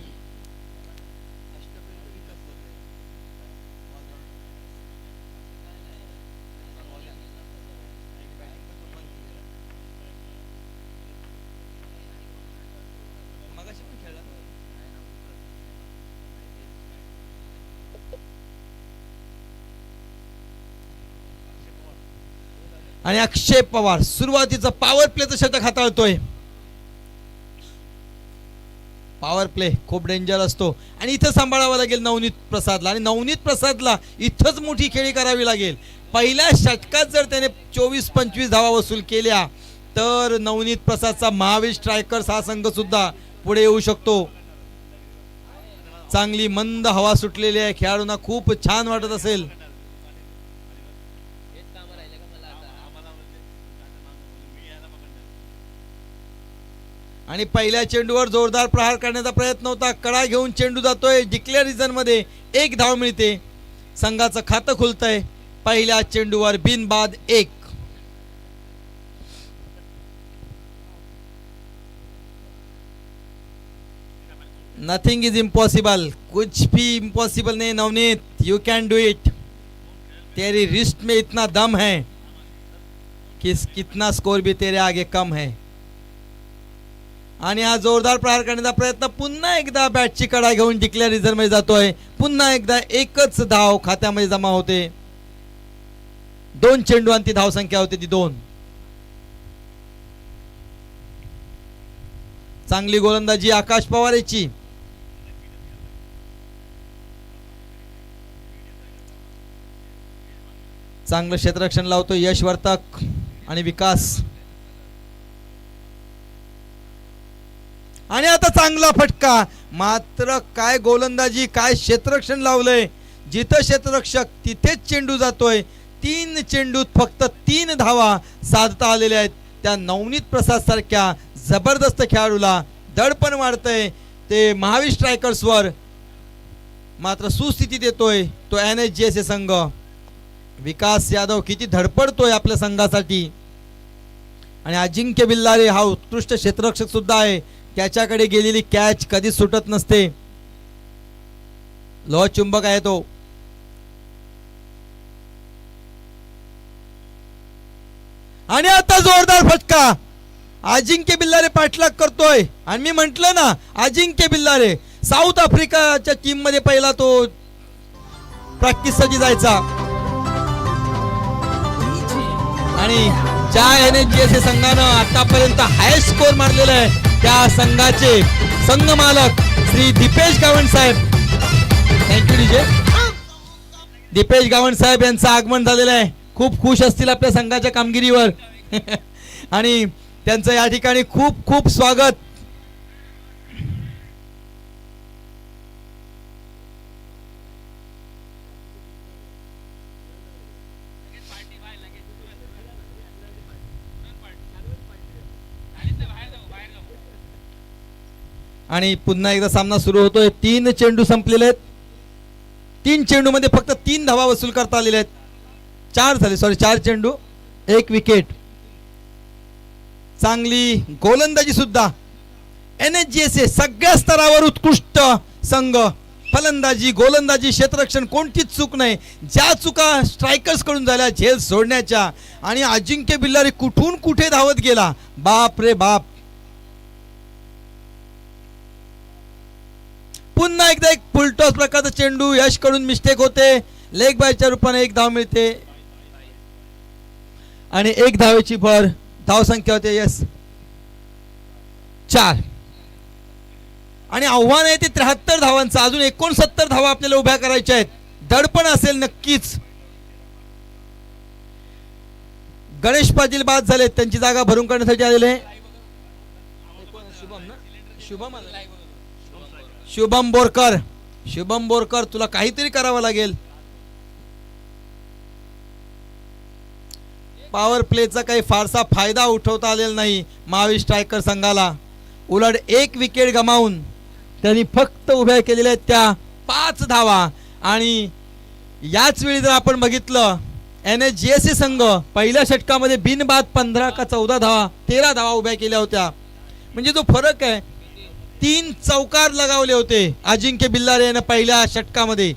आणि अक्षय पवार सुरुवातीचा पॉवर प्लेचं षटक हाताळतोय. पॉवर प्ले खूप डेंजर असतो आणि इथं सांभाळावं लागेल नवनीत प्रसादला. आणि नवनीत प्रसादला इथंच मोठी खेळी करावी लागेल. पहिल्या षटकात जर त्याने 24-25 धावा वसूल केल्या तर नवनीत प्रसादचा महावीर स्ट्रायकर्स हा संघ सुद्धा पुढे येऊ शकतो. चांगली मंद हवा सुटलेली आहे. खेळाडूंना खूप छान वाटत असेल. आणि पहिल्या चेंडूवर जोरदार प्रहार करण्याचा प्रयत्न होता. कडा घेऊन चेंडू जातोय डिक्लेअर रिझन मध्ये. 1 धाव मिळते. संघाचं खातं खुलतंय. पहिल्या चेंडूवर बिनबाद 1. Nothing is impossible. कुछ भी इम्पॉसिबल नहीं Navneet. You can do it. Teri wrist में इतना दम है कि कितना स्कोर भी तेरे आगे कम है. आणि हा जोरदार प्रहार करण्याचा प्रयत्न. पुन्हा एकदा बॅटची कडा घेऊन डिक्लेअर रिझर्व मध्ये जातोय. पुन्हा एकदा एकच धाव खात्यामध्ये जमा होते. 2 चेंडू आणि ती धाव संख्या होती ती 2. चांगली गोलंदाजी आकाश पवार याची. चांगलं क्षेत्ररक्षण लावतो यश वर्तक आणि विकास. आणि आता चांगला फटका, मात्र काय गोलंदाजी, काय क्षेत्ररक्षण लावलंय. जिथं क्षेत्ररक्षक तिथेच चेंडू जातोय. 3 चेंडूत फक्त 3 धावा साधता आलेल्या आहेत. त्या नवनीत प्रसाद सारख्या जबरदस्त खेळाडूला दडपण वाढतंय ते महावीर स्ट्रायकर्सवर, मात्र सुस्थितीत येतोय तो NSGSA संघ. विकास यादव किती धडपडतोय आपल्या संघासाठी. आणि अजिंक्य बिल्लारे हा उत्कृष्ट क्षेत्ररक्षक सुद्धा आहे. त्याच्याकडे गेलेली कॅच कधी सुटत नसते. लोहचुंबक आहे तो. आणि आता जोरदार फटका. अजिंक्य बिल्लारे पाठलाग करतोय. आणि मी म्हंटल ना, अजिंक्य बिल्लारे साऊथ आफ्रिकाच्या टीम मध्ये पहिला तो प्रॅक्टिस साठी जायचा. आणि ज्या NSGSA संघानं आतापर्यंत हायस्ट स्कोर मारलेला आहे त्या संघाचे संघ मालक श्री दीपेश गावंड साहेब, थँक्यू डीजे, दीपेश गावंड साहेब यांचं आगमन झालेलं आहे. खूप खुश असतील आपल्या संघाच्या कामगिरीवर आणि त्यांचं या ठिकाणी खूप खूप स्वागत. आणि पुन्हा एकदा सामना सुरू होतोय. 3 चेंडू संपलेले आहेत. 3 चेंडू मध्ये फक्त 3 धावा वसूल करता आलेल्या आहेत. 4 चेंडू 1 विकेट. चांगली गोलंदाजी सुद्धा. NSGSA सगळ्या स्तरावर उत्कृष्ट संघ. फलंदाजी, गोलंदाजी, क्षेत्ररक्षण कोणतीच चूक नाही. ज्या चुका स्ट्रायकर्स कडून झाल्या झेल सोडण्याच्या, आणि अजिंक्य बिल्लारे कुठून कुठे धावत गेला, बाप रे बाप. पुन्हा एकदा एक फुलटॉस प्रकारचा चेंडू. यश कडून मिस्टेक होते. लेग बायच्या रूपाने 1 धाव मिळते आणि 1 धावेची भर. धाव संख्या होते यस 4. आणि आव्हान आहे ते 73 धावांचं. अजून 69 धावा आपल्याला उभ्या करायच्या आहेत. दडपण असेल नक्कीच. गणेश पाटील बाद झाले, त्यांची जागा भरून काढण्यासाठी आलेले. शुभम बोरकर. शुभम बोरकर, तुला काहीतरी करावं लागेल. पॉवर प्लेचा काही फारसा फायदा उठवता आलेला नाही महावीर स्ट्रायकर संघाला. उलट 1 विकेट गमावून त्यांनी फक्त उभ्या केलेल्या आहेत त्या 5 धावा. आणि याच वेळी जर आपण बघितलं, NSGSA संघ पहिल्या षटकामध्ये बिनबाद 15 का 14 धावा, 13 धावा उभ्या केल्या होत्या. म्हणजे जो फरक आहे, 3 चौकार लगावले होते अजिंक्य बिल्लारे यानं पहिल्या षटकामध्ये.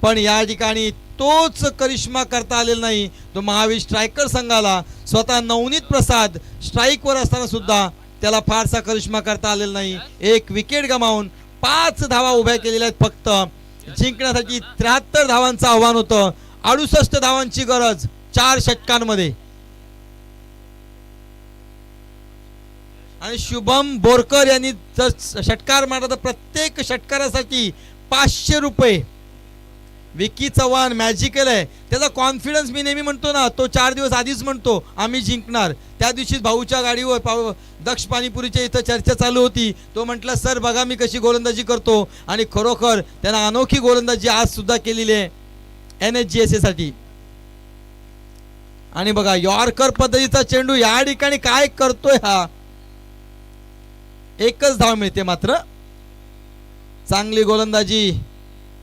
पण या ठिकाणी तोच करिश्मा करता आलेला नाही तो महावीर स्ट्रायकर संघाला. स्वतः नवनीत प्रसाद स्ट्राईकवर असताना सुद्धा त्याला फारसा करिश्मा करता आलेला नाही. 1 विकेट गमावून 5 धावा उभ्या केलेल्या आहेत फक्त. जिंकण्यासाठी 73 धावांचं आव्हान होतं. 68 धावांची गरज 4 षटकांमध्ये. आणि शुभम बोरकर यांनी जर षटकार मारला तर प्रत्येक षटकारासाठी 500 रुपये. विकी चव्हाण मॅजिकल आहे. त्याचा कॉन्फिडन्स मी नेहमी म्हणतो ना, तो 4 दिवस आधीच म्हणतो आम्ही जिंकणार. त्या दिवशी भाऊच्या गाडीवर दक्ष पाणीपुरीच्या इथं चर्चा चालू होती. तो म्हटला सर बघा मी कशी गोलंदाजी करतो. आणि खरोखर त्यानं अनोखी गोलंदाजी आज सुद्धा केलेली आहे NSGSA साठी. आणि बघा यॉर्कर पद्धतीचा चेंडू या ठिकाणी काय करतोय हा. 1च धाव मिळते मात्र. चांगली गोलंदाजी.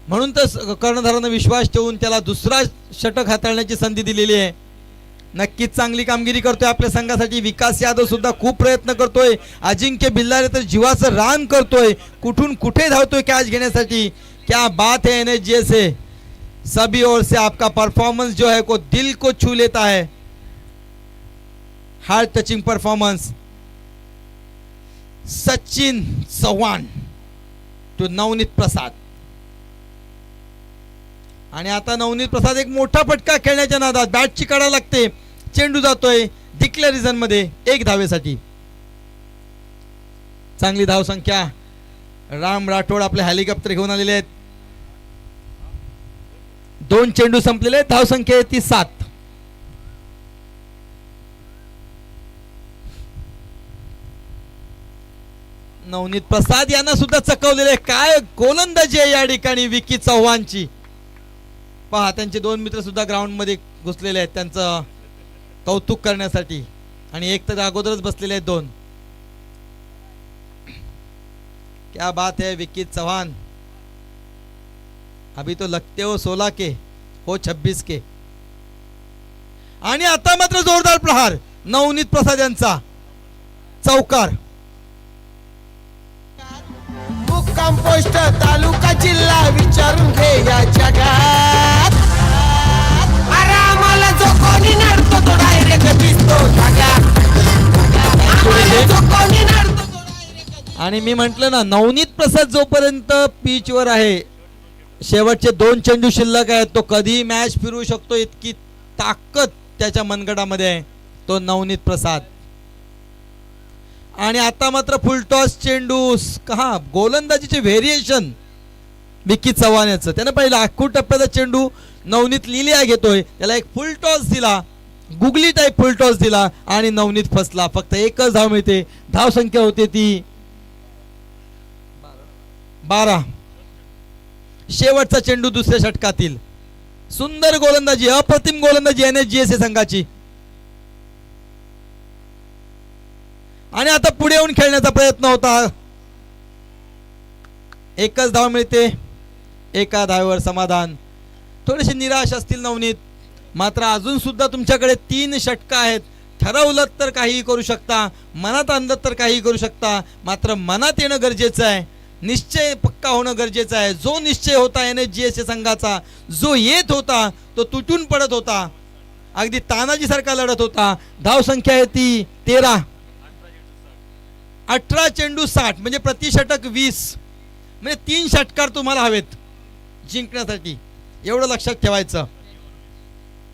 म्हणून तर कर्णधारानं विश्वास ठेवून त्याला दुसरा षटक हाताळण्याची संधी दिलेली आहे. नक्कीच चांगली कामगिरी करतोय आपल्या संघासाठी. विकास यादव सुद्धा खूप प्रयत्न करतोय. अजिंक्य बिल्लारे तर जीवाचं रान करतोय. कुठून कुठे धावतोय कॅच घेण्यासाठी. क्या बात है NSGSA. सभी ओर से आपका परफॉर्मेंस जो है को दिल को छू लेता है. Heart touching performance. Sachin Chavan to Navneet Prasad. आणि आता नवनीत प्रसाद एक मोठा फटका खेळण्याच्या नादात बॅटची काढा लागते. चेंडू जातोय डिक्लेरेशन मध्ये 1 धावेसाठी. चांगली धाव संख्या. राम राठोड आपले हेलिकॉप्टर घेऊन आलेले आहेत. 2 चेंडू संपलेले. धाव संख्या आहे ती 7. नवनीत प्रसाद यांना सुद्धा चकवलेले. काय गोलंदाजी आहे या ठिकाणी विकी चव्हाणची. पहा त्यांचे दोन मित्र सुद्धा ग्राउंड मध्ये घुसलेले आहेत त्यांचं कौतुक करण्यासाठी. आणि एक तर अगोदरच बसलेले आहेत दोन. क्या बात है विकी चव्हाण. अभी तो लगते हो 16 के हो 26 के. आणि आता मात्र जोरदार प्रहार नवनीत प्रसाद यांचा चौकार. मुक्काम पोस्ट तालुका जिल्हा विचारून घे या जगात. अरे आम्हाला जो कोणी नडतो तो डायरेक्ट दिसतो जगात. आम्हाला जो कोणी नडतो तो direct आणि मी म्हंटल ना नवनीत प्रसाद जोपर्यंत पिच वर आहे शेवटचे 2 चेंडू शिल्लक आहेत तो कधी मॅच फिरवू शकतो इतकी ताकद त्याच्या मनगटामध्ये आहे तो नवनीत प्रसाद. आणि आता मात्र फुलटॉस चेंडू. हा गोलंदाजीचे व्हेरिएशन विकी चव्हाण याचं. त्यानं पहिला आखूड टप्प्याचा चेंडू नवनीत लिलिया घेतोय त्याला एक फुलटॉस दिला गुगली टाईप फुलटॉस दिला आणि नवनीत फसला. फक्त एकच धाव मिळते. धाव संख्या होते ती 12. शेवटचा चेंडू दुसऱ्या षटकातील. सुंदर गोलंदाजी अप्रतिम गोलंदाजी NSGSA संघाची. आणि आता पुढे येऊन खेळण्याचा प्रयत्न होता. एकच धाव मिळते. एका धावेवर समाधान. थोडेसे निराश असतील नवनीत मात्र अजून सुद्धा तुमच्याकडे 3 षटक आहेत. ठरवलं तर काहीही करू शकता मनात आणलं तर काही करू शकता मात्र मनात येणं गरजेचं आहे. निश्चय पक्का होणं गरजेचं आहे. जो निश्चय होता NSGSA संघाचा जो येत होता तो तुटून पडत होता. अगदी तानाजी सारखा लढत होता. धाव संख्या आहे ती 13. 18 चेंडू 60 म्हणजे प्रति षटक 20 म्हणजे 3 षटकार तुम्हाला हवेत जिंकण्यासाठी. एवढं लक्षात ठेवायचं.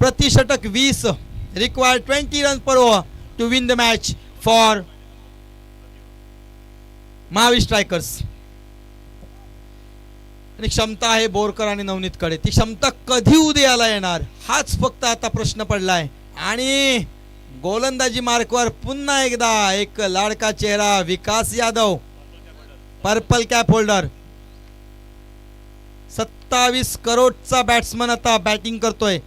प्रति षटक 20 required 20 run per over to win the match for Mahavir Strikers. आणि क्षमता आहे बोरकर आणि नवनीतकडे. ती क्षमता कधी उदयाला येणार हाच फक्त आता प्रश्न पडलाय. आणि गोलंदाजी मार्कवर पुन्हा एकदा एक लाडका चेहरा विकास यादव पर्पल कॅप होल्डर. 27 करोडचा बॅट्समन आता बॅटिंग करतोय.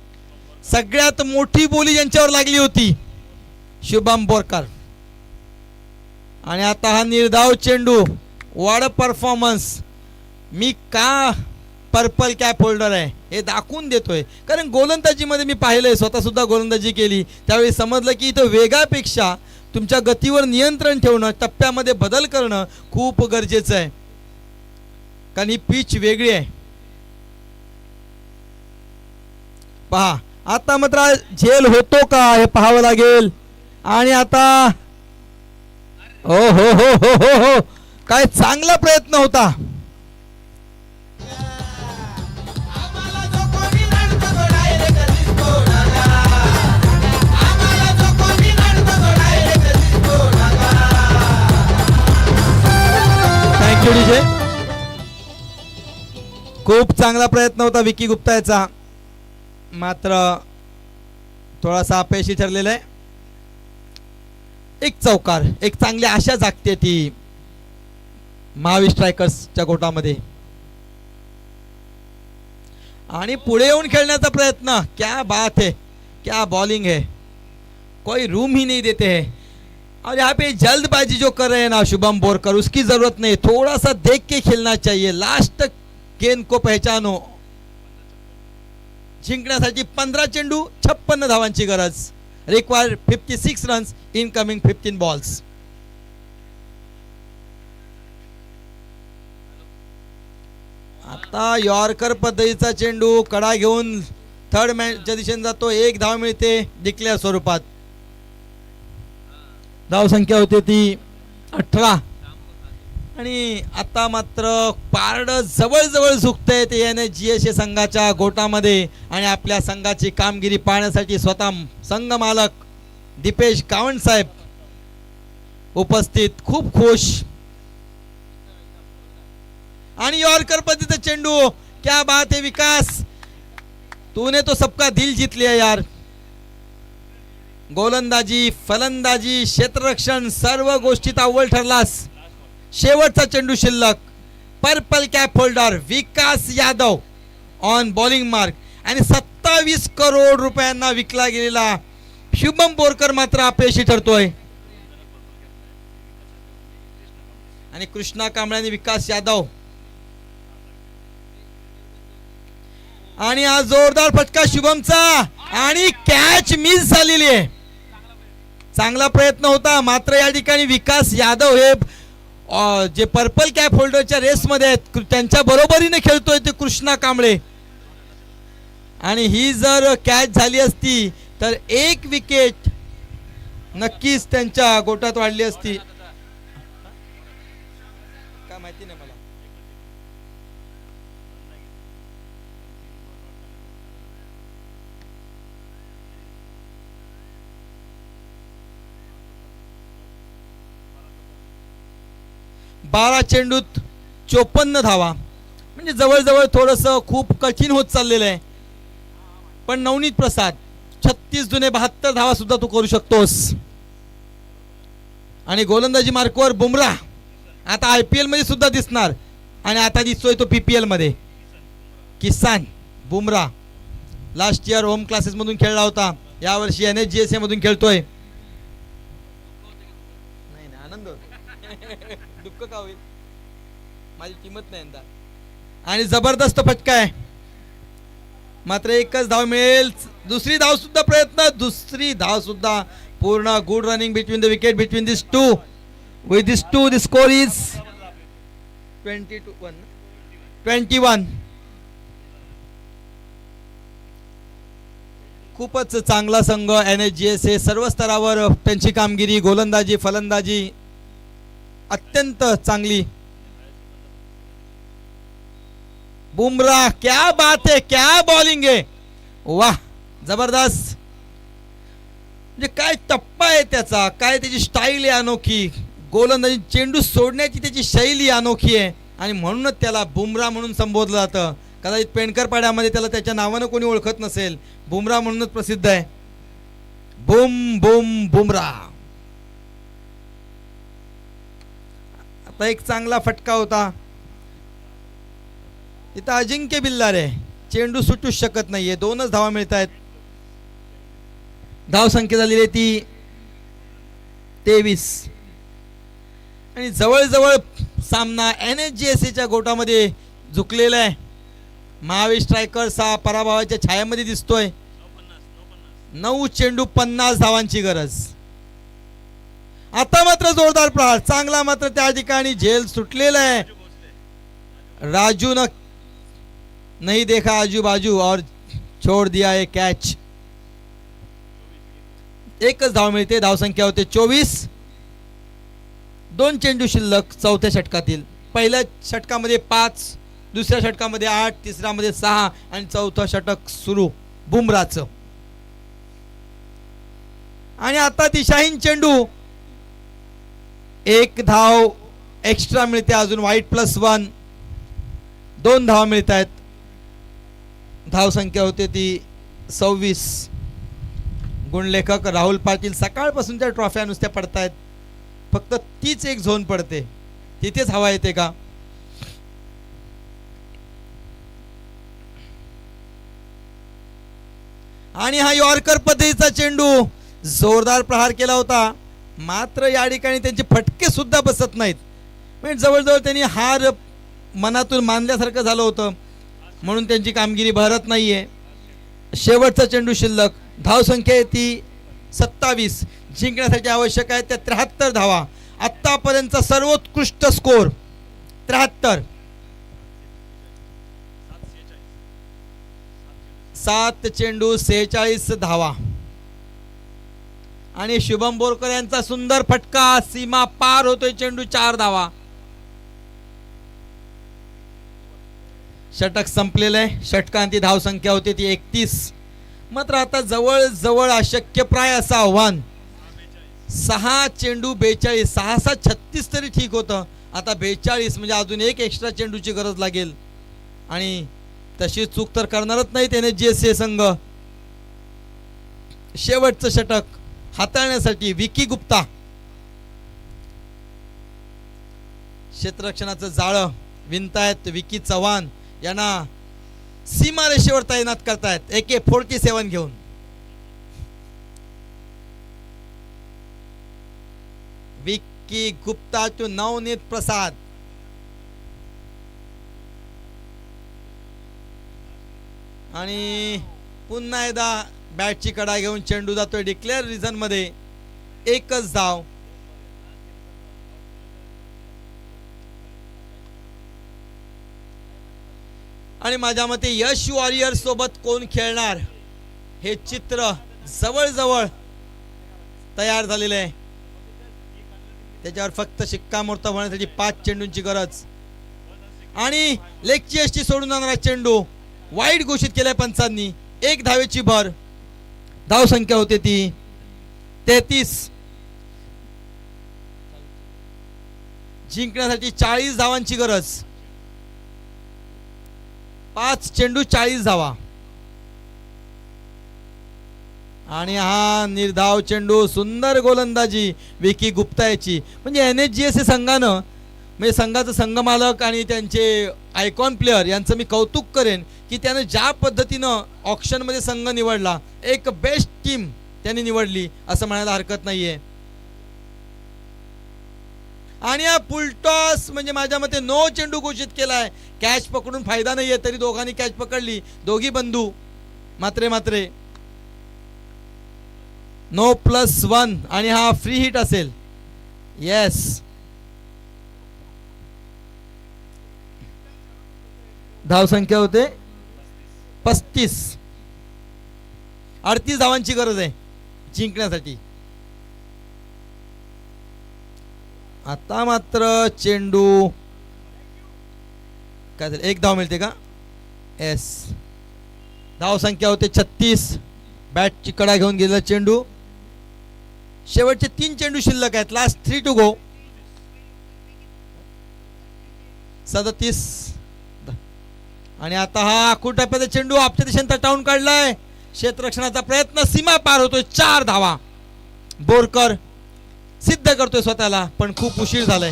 सगळ्यात मोठी बोली ज्यांच्यावर लागली होती शुभम बोरकर. आणि आता हा निर्धाव चेंडू वाड परफॉर्मन्स. मी का पर्पल कॅप होल्डर आहे हे दाखवून देतोय कारण गोलंदाजीमध्ये मी पाहिलंय स्वतः सुद्धा गोलंदाजी केली त्यावेळी समजलं की इथं वेगापेक्षा तुमच्या गतीवर नियंत्रण ठेवणं टप्प्यामध्ये बदल करणं खूप गरजेचं आहे कारण ही पिच वेगळी आहे. पहा आता मात्र झेल होतो का हे पाहावं लागेल. आणि आता हो हो हो हो हो हो काय चांगला प्रयत्न होता. खूप चांगला प्रयत्न होता विकी गुप्ता याचा मात्र थोडासा अपयशी ठरलेला आहे. एक चौकार एक चांगली आशा जागते ती महावीर स्ट्रायकर्सच्या गोटामध्ये. आणि पुढे येऊन खेळण्याचा प्रयत्न. क्या बात है क्या बॉलिंग है कोई रूम ही नहीं देते हैं. और यहाँ पे जल्दबाजी जो कर रहे हैं ना शुभम बोरकर उसकी जरूरत नहीं. थोड़ा सा देख के खेलना चाहिए. लास्ट गेंद को पहचानो. जिंकण्यासाठी 15 चेंडू 56 धावांची गरज. Required 56 runs incoming 15 balls. आता यॉर्कर पद्धतीचा चेंडू कडा घेऊन थर्ड मॅचच्या दिशेने जातो. 1 धाव मिळते डिक्लेअर स्वरूपात. धाव संख्या होते ती 18. आणि आता मात्र पारड जवळ जवळ झुकतंय ते NSGSA संघाच्या गोटामध्ये. आणि आपल्या संघाची कामगिरी पाहण्यासाठी स्वतः संघ मालक दीपेश कावंत साहेब उपस्थित खूप खुश. आणि यॉर्कर पद्धतीचा चेंडू. क्या बात है विकास तूने तो सबका दिल जीत लिया यार. गोलंदाजी फलंदाजी क्षेत्ररक्षण सर्व गोष्टीत अव्वल ठरलास. शेवटचा चेंडू शिल्लक. Purple cap holder Vikas Yadav on bowling mark आणि 27 करोड रुपयांना विकला गेलेला शुभम बोरकर मात्र अपयशी ठरतोय. आणि कृष्णा कांबळे आणि विकास यादव. आणि हा जोरदार फटका शुभमचा आणि कॅच मिस झालेली आहे. चांगला प्रयत्न होता मात्र या ठिकाणी विकास यादव हे जे पर्पल कॅप होल्डरच्या रेसमध्ये आहेत त्यांच्या बरोबरीने खेळतोय ते कृष्णा कांबळे. आणि ही जर कॅच झाली असती तर एक विकेट नक्कीच त्यांच्या गोटात वाढली असती. काय माहिती नाही मला. बारा चेंडूत 54 धावा म्हणजे जवळजवळ थोडस खूप कठीण होत चाललेलं आहे. पण नवनीत प्रसाद 36 दुने 72 धावा सुद्धा तू करू शकतोस. आणि गोलंदाजी मार्कवर बुमराह आता IPL मध्ये सुद्धा दिसणार आणि आता दिसतोय तो PPL मध्ये. Kisan Bumrah last year home classes मधून खेळला होता, यावर्षी NSGSA मधून खेळतोय. नाही नाही आनंद दुःख का होईल, माझी किंमत नाही यंदा. आणि जबरदस्त फटका आहे मात्र एकच धाव मिळेल. दुसरी धाव सुद्धा प्रयत्न, दुसरी धाव सुद्धा पूर्ण. Good running between the wicket between this two. With this two the score is 21. खूपच चांगला संघ NSGSA. सर्व स्तरावर त्यांची कामगिरी, गोलंदाजी फलंदाजी अत्यंत चांगली. बुमराह क्या बात है, क्या बॉलिंग है, वाह जबरदस्त. म्हणजे काय टप्पा आहे त्याचा, काय त्याची स्टाईल आहे अनोखी. गोलंदाजी चेंडू सोडण्याची त्याची शैली अनोखी आहे आणि म्हणूनच त्याला बुमराह म्हणून संबोधलं जातं. कदाचित पेणकर पाड्यामध्ये त्याला त्याच्या नावानं कोणी ओळखत नसेल, बुमराह म्हणूनच प्रसिद्ध आहे. बुम बुम बुमराह. आता एक चांगला फटका होता इथं. अजिंक्य बिल्लारे चेंडू सुटूच शकत नाहीये. 2च धावा मिळत आहेत. धाव संख्या झालेली आहे ती 23. आणि जवळजवळ सामना NSGSAच्या गोटामध्ये झुकलेला आहे. महावीर स्ट्रायकर्स हा पराभवाच्या छायामध्ये दिसतोय. 9 चेंडू 50 धावांची गरज. आता मात्र जोरदार प्रहार चांगला मात्र त्या ठिकाणी झेल सुटलेला आहे. राजू न नहीं देखा आजू बाजू और छोड़ दिया है कॅच. एकच धाव मिळते. धाव संख्या होते 24. 2 चेंडू शिल्लक चौथ्या षटकातील. पहिल्या षटकामध्ये 5, दुसऱ्या षटकामध्ये 8, तिसऱ्यामध्ये 6 आणि चौथं षटक सुरू बुमराहचं. आणि आता दिशाहीन चेंडू. 1 धाव एक्स्ट्रा मिळते अजून. वाईट +1. 2 धावा मिळत आहेत. धाव संख्या होते ती 26. गुणलेखक राहुल पाटील सकाळपासून त्या ट्रॉफ्या नुसत्या पडतायत. फक्त तीच एक झोन पडते, तिथेच हवा येते का. आणि हा यॉर्कर पद्धतीचा चेंडू जोरदार प्रहार केला होता मात्र या ठिकाणी त्यांचे फटके सुद्धा बसत नाहीत. म्हणजे जवळजवळ त्यांनी हार मनातून मानल्यासारखं झालं होतं म्हणून त्यांची कामगिरी बहरत नाहीये. शेवटचा चेंडू शिल्लक. धाव संख्या आहे ती 27. जिंकण्यासाठी आवश्यक आहे त्या 73 धावा. आतापर्यंतचा सर्वोत्कृष्ट स्कोर 73. 7 चेंडू 46 धावा. आणि शुभम बोरकर यांचा सुंदर फटका सीमा पार होतोय. चेंडू 4 धावा. षटक संपलेलं आहे. षटकांती धाव संख्या होती ती 31. मात्र आता जवळ जवळ अशक्यप्राय असं आव्हान. 6 चेंडू 42. 6 36 तरी ठीक होतं. आता 42 म्हणजे अजून एक एक्स्ट्रा चेंडूची गरज लागेल आणि तशी चूक तर करणारच नाहीत NSGSA संघ. शेवटचं षटक हाताळण्यासाठी विकी गुप्ता क्षेत्ररक्षणाचं जाळं विणतायत विकी चव्हाण यांना सीमारेषेवर तैनात करतायत AK-47 घेऊन. विक्की गुप्ता टू नवनीत प्रसाद. आणि पुन्हा एकदा बॅटची कडा घेऊन चेंडू जातोय डिक्लेअर रिझन मध्ये. एकच धाव. आणि माझ्या मते यश वॉरियर सोबत कोण खेळणार हे चित्र जवळजवळ तयार झालेलं आहे. त्याच्यावर फक्त शिक्कामोर्तब होण्यासाठी 5 चेंडूंची गरज. आणि लेगची एसटी सोडून जाणारा चेंडू वाईड घोषित केलाय पंचांनी. 1 धावेची भर. धाव संख्या होते ती 33. जिंकण्यासाठी 40 धावांची गरज. 5 चेंडू 40 धावा. आणि हा निर्धाव चेंडू. सुंदर गोलंदाजी विकी गुप्ता याची. म्हणजे NSGS संघानं म्हणजे संघाचं संघमालक आणि त्यांचे आयकॉन प्लेयर यांचं मी कौतुक करेन की त्यानं ज्या पद्धतीनं ऑक्शनमध्ये संघ निवडला. एक बेस्ट टीम त्यांनी निवडली असं म्हणायला हरकत नाहीये. आणि हा फुलटॉस म्हणजे माझ्या मते नो चेंडू घोषित केलाय. कॅच पकडून फायदा नाहीये तरी दोघांनी कॅच पकडली. दोघी बंधू मात्रे नो +1 आणि हा फ्री हिट असेल. येस. धाव संख्या होते 35. 38 धावांची गरज आहे जिंकण्यासाठी. आता मात्र चेंडू काय झालं. 1 धाव मिळते का. एस. धाव संख्या होते 36. बॅटची कडा घेऊन गेलेला चेंडू. शेवटचे 3 चेंडू शिल्लक आहेत. Last 3 to go. 37. आणि आता हा आखूड टप्प्याचा चेंडू आपल्या दिशेने तटावून काढलाय. क्षेत्ररक्षणाचा प्रयत्न. सीमा पार होतोय. 4 धावा. बोरकर सिद्ध करतोय स्वतःला पण खूप उशीर झालाय.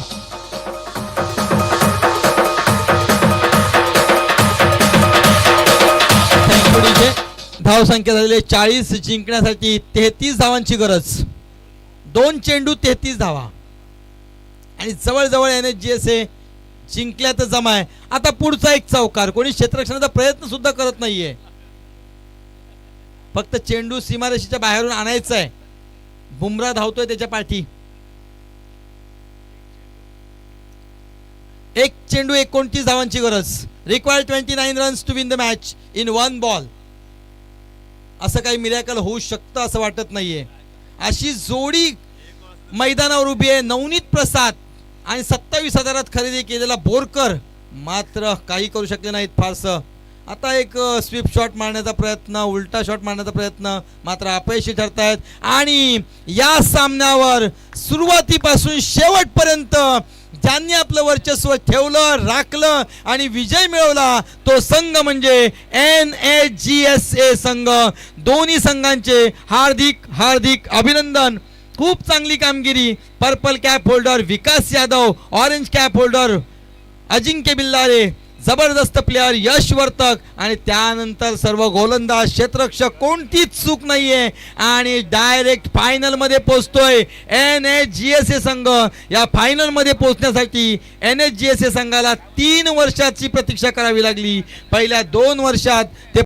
धाव संख्या झालेली 40. जिंकण्यासाठी 33 धावांची गरज. 2 चेंडू 33 धावा. आणि जवळजवळ NSGS हे जिंकल्यात जमा आहे. आता पुढचा एक चौकार. कोणी क्षेत्ररक्षणाचा प्रयत्न सुद्धा करत नाहीये. फक्त चेंडू सीमारेषेच्या बाहेरून आणायचा आहे. बुमरा धावतोय त्याच्या पाठी. 1 चेंडू 29 धावांची गरज. Required 29 runs to win the match in 1 ball. असं काही मिरॅकल होऊ शकतं असं वाटत नाहीये. अशी जोडी मैदानावर उभी आहे. नवनीत प्रसाद आणि 27,000 खरेदी केलेला बोरकर मात्र काही करू शकले नाहीत फारसं. आता एक स्वीप शॉट मारण्याचा प्रयत्न. उलटा शॉट मारण्याचा प्रयत्न मात्र अपयशी ठरतायत. आणि या सामन्यावर सुरुवातीपासून शेवटपर्यंत ज्यांनी आपलं वर्चस्व ठेवलं राखलं आणि विजय मिळवला तो संघ म्हणजे NSGSA संघ. दोन्ही संघांचे हार्दिक हार्दिक अभिनंदन. खूप चांगली कामगिरी. पर्पल कॅप होल्डर विकास यादव, ऑरेंज कॅप होल्डर अजिंक्य बिल्लारे, जबरदस्त प्लेयर यश वर्तक आणि त्यानंतर सर्व गोलंदाज क्षेत्ररक्षक. कोणतीच चूक नाहीये आणि डायरेक्ट फायनल मध्ये पोहोचतोय NSGSA संघ. या फायनल मध्ये पोहोचण्यासाठी NSGSA संघाला 3 वर्षाची प्रतीक्षा करावी लागली. पहिल्या 2 वर्षात ते